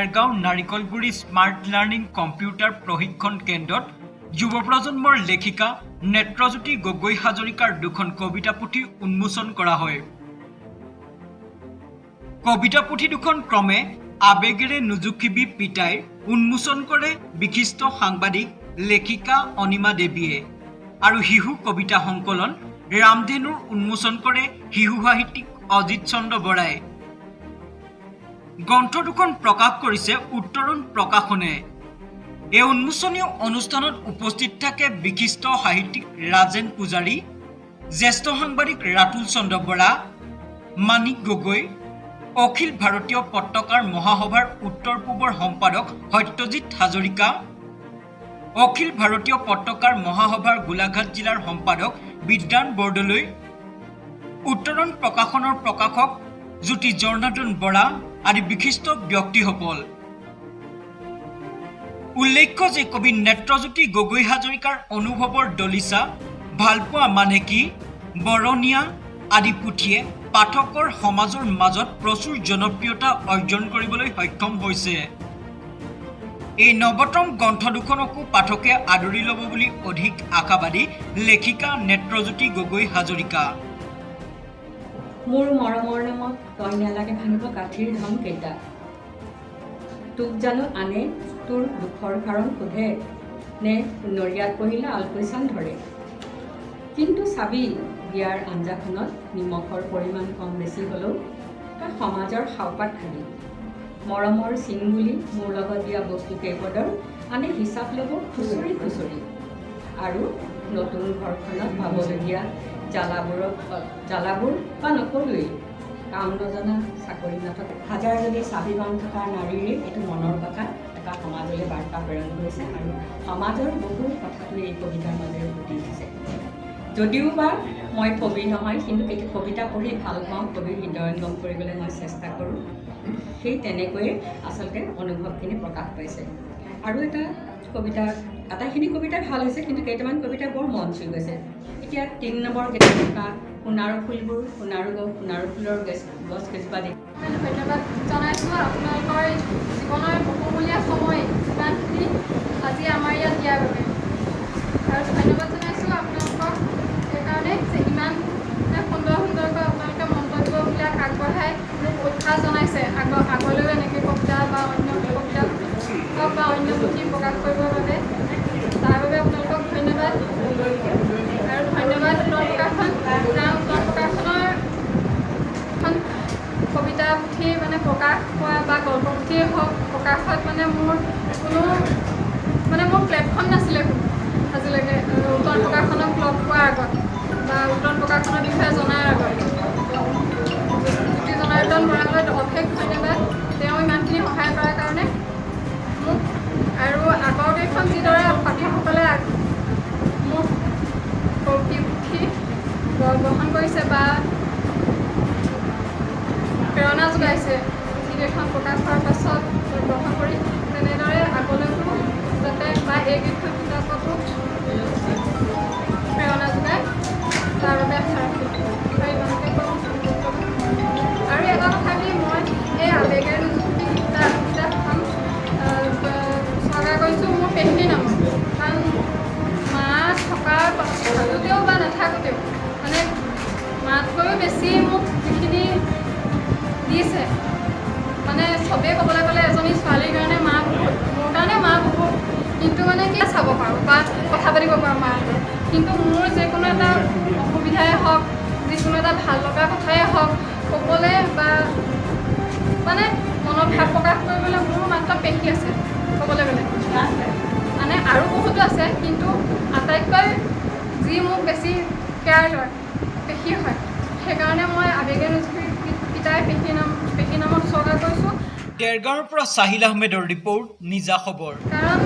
Dergaon Narikolguri smart learning computer প্ৰশিক্ষণ কেন্দ্ৰত যুৱ প্ৰজন্মৰ লেখিকা নেত্ৰজ্যোতি গগৈ হাজৰিকাৰ দুখন কবিতা পুথি উন্মোচন কৰা হয়। কবিতা পুথি দুখন ক্ৰমে আবেগেৰে নুজুখিবি পিতাই উন্মোচন কৰে বিশিষ্ট সাংবাদিক লেখিকা অনিমা দেৱীয়ে আৰু শিশু কবিতা সংকলন ৰামধেনুৰ উন্মোচন কৰে শিশু সাহিত্যিক অজিত চন্দ্ৰ বৰাই। গ্ৰন্থ দুখন প্ৰকাশ কৰিছে উত্তৰণ প্ৰকাশনে। এই উন্মোচনীয় অনুষ্ঠানত উপস্থিত থাকে বিশিষ্ট সাহিত্যিক ৰাজেন পূজাৰী, জ্যেষ্ঠ সাংবাদিক ৰাতুল চন্দ্ৰ বৰা, মানিক গগৈ, অখিল ভাৰতীয় পত্ৰকাৰ মহাসভাৰ উত্তৰ পূবৰ সম্পাদক সত্যজিৎ হাজৰিকা, অখিল ভাৰতীয় পত্ৰকাৰ মহাসভাৰ গোলাঘাট জিলাৰ সম্পাদক বিদ্যান বৰদলৈ, উত্তৰণ প্ৰকাশনৰ প্ৰকাশক জ্যোতি জৰ্ণাটন বৰা আদি বিশিষ্ট ব্যক্তিসকল। উল্লেখ্য যে কবি নেত্ৰজ্যোতি গগৈ হাজৰিকাৰ অনুভৱৰ দলিচা, ভালপোৱা মানে কি, বৰণীয়া আদি পুথিয়ে পাঠকৰ সমাজৰ মাজত প্ৰচুৰ জনপ্ৰিয়তা অৰ্জন কৰিবলৈ সক্ষম হৈছে। এই নৱতম গ্ৰন্থ দুখনকো পাঠকে আদৰি ল'ব বুলি অধিক আশাবাদী লেখিকা নেত্ৰজ্যোতি গগৈ হাজৰিকা। মোৰ মৰমৰ নামত তই নালাগে ভাঙিব কাঠিৰ ধন কেইটা, তোক জানো আনে তোৰ দুখৰ কাৰণ সোধে, নে নৰিয়াত পঢ়িলে আলপৈচান ধৰে। কিন্তু চাবি বিয়াৰ আঞ্জাখনত নিমখৰ পৰিমাণ কম বেছি হ'লেও তই সমাজৰ সাওপাত খাবি। মৰমৰ চিন বুলি মোৰ লগত দিয়া বস্তু কেইপদৰ আনে হিচাপ ল'ব খুচৰি খুচৰি। আৰু নতুন ঘৰখনত পাবলগীয়া জ্বালাবোৰ বা নকলোৱেই, কাম নজনা চাকৰি নথকা হাজাৰ যদি স্বাভিমান থকা নাৰীৰে এইটো মনৰ কথা এটা সমাজলৈ বাৰ্তা প্ৰেৰণ কৰিছে আৰু সমাজৰ বহু কথাটো এই কবিতাৰ মাজেৰে ফুটি উঠিছে। যদিও বা মই কবি নহয়, কিন্তু এইটো কবিতা পঢ়ি ভাল পাওঁ, কবিৰ হৃদয়ংগম কৰিবলৈ মই চেষ্টা কৰোঁ। সেই তেনেকৈয়ে আচলতে অনুভৱখিনি প্ৰকাশ পাইছে। আৰু এটা কবিতা, আটাইখিনি কবিতাই ভাল হৈছে, কিন্তু কেইটামান কবিতা বৰ মন চুই গৈছে। এতিয়া ৩ নম্বৰ কেইটা সোণাৰু ফুলবোৰ, সোণাৰু ফুলৰ গছ কেইজোপা দেখি ধন্যবাদ জনাইছোঁ আপোনালোকৰ জীৱনৰ বহুমূলীয়া সময় ইমানখিনি আজি আমাৰ ইয়াত দিয়াৰ বাবে। আৰু ধন্যবাদ জনাইছোঁ আপোনালোকক সেইকাৰণে যে ইমান সুন্দৰকৈ আপোনালোকে মন্তব্যবিলাক আগবঢ়াই মোক উৎসাহ জনাইছে আগলৈও এনেকৈ কবিতা বা অন্য কবিতা হওক বা অন্য পুথি প্ৰকাশ কৰিবৰ বাবে। তাৰ বাবে আপোনালোকক ধন্যবাদ। আৰু ধন্যবাদ উত্তৰ প্ৰকাশন, উত্তৰ প্ৰকাশনৰ এখন কবিতা পুথি প্ৰকাশ হোৱা বা গল্প পুথিয়ে হওক প্ৰকাশত মোৰ কোনো মোৰ প্লেটফৰ্ম নাছিলে আজিলৈকে উত্তৰ প্ৰকাশনক লগ পোৱাৰ আগত বা উত্তৰ প্ৰকাশনৰ বিষয়ে জনাৰ আগত। জ্যোতি জনাৰ্দন বৰালৈ অশেষ ধন্যবাদ, তেওঁ ইমানখিনি সহায় কৰাৰ কাৰণে মোক। আৰু আগৰ কেইখন যিদৰে পাঠকসকলে মোক পুথি গ্ৰহণ কৰিছে বা প্ৰেৰণা যোগাইছে যিকেইখন প্ৰকাশ হোৱাৰ পাছত গ্ৰহণ কৰি, তেনেদৰে আগলৈকো যাতে বা এইকেইখন কিতাপতো প্ৰেৰণা যোগায় তাৰ বাবে আশা ৰাখিছোঁ। আৰু ইমানকে কওঁ। আৰু এটা কথা কি, মই এই আবেগেৰে নুজুখিবি কিতাপখন উৎসৰ্গা কৰিছোঁ মোৰ পেহীৰ নামত। কাৰণ মা থাকোঁতেও বা নাথাকোঁতেও মাতকৈও বেছি মোক যিখিনি দিছে, চবেই ক'বলৈ গ'লে এজনী ছোৱালীৰ কাৰণে মা বহুত, মোৰ কাৰণেও মা বহুত। কিন্তু কি চাব পাৰোঁ বা কথা পাতিব পাৰোঁ মাৰ লগত, কিন্তু মোৰ যিকোনো এটা অসুবিধাই হওক, যিকোনো এটা ভাল লগা কথাই হওক ক'বলৈ বা মনৰ ভাৱ প্ৰকাশ কৰিবলৈ মোৰ মাত্ৰ পেহী আছে ক'বলৈ গ'লে। আৰু বহুতো আছে, কিন্তু আটাইতকৈ যি মোক বেছি কেয়াৰ লয় পেহী হয়। সেইকাৰণে মই আবেগে নুজুখিবি পিতাই পেহী নামত উৎসৰ্গা কৰিছোঁ। দেৰগাঁৱৰ পৰা চাহিল আহমেদৰ ৰিপৰ্ট, নিজা খবৰ। কাৰণ